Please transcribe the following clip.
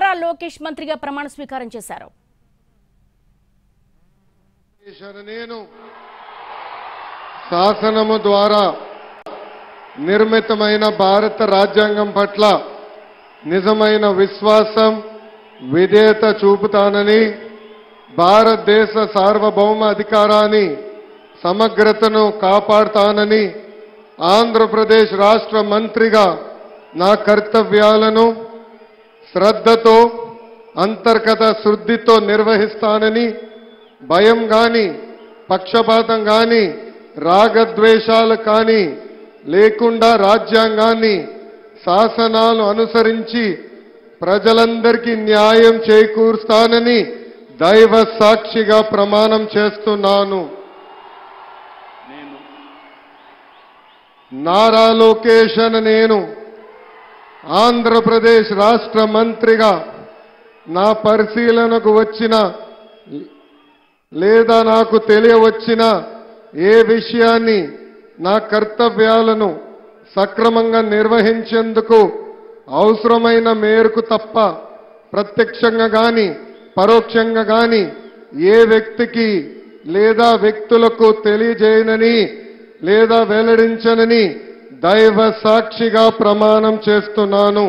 నారా లోకేష్ మంత్రిగా ప్రమాణ స్వీకారం చేశారు. నేను శాసనము ద్వారా నిర్మితమైన భారత రాజ్యాంగం పట్ల నిజమైన విశ్వాసం విధేయత చూపుతానని, భారతదేశ సార్వభౌమ అధికారాన్ని సమగ్రతను కాపాడుతానని, ఆంధ్రప్రదేశ్ రాష్ట్ర మంత్రిగా నా కర్తవ్యాలను శ్రద్ధతో అంతర్గత శుద్ధితో నిర్వహిస్తానని, భయం గాని పక్షపాతం గాని రాగద్వేషాలు కానీ లేకుండా రాజ్యాంగాన్ని శాసనాలు అనుసరించి ప్రజలందరికీ న్యాయం చేకూరుస్తానని దైవ సాక్షిగా ప్రమాణం చేస్తున్నాను. నారా లోకేష్ అనే నేను ఆంధ్రప్రదేశ్ రాష్ట్ర మంత్రిగా నా పరిశీలనకు వచ్చిన లేదా నాకు తెలియవచ్చిన ఏ విషయాన్ని నా కర్తవ్యాలను సక్రమంగా నిర్వహించేందుకు అవసరమైన మేరకు తప్ప ప్రత్యక్షంగా గాని పరోక్షంగా గాని ఏ వ్యక్తికి లేదా వ్యక్తులకు తెలియజేయనని లేదా వెల్లడించనని దైవ సాక్షిగా ప్రమాణం చేస్తున్నాను.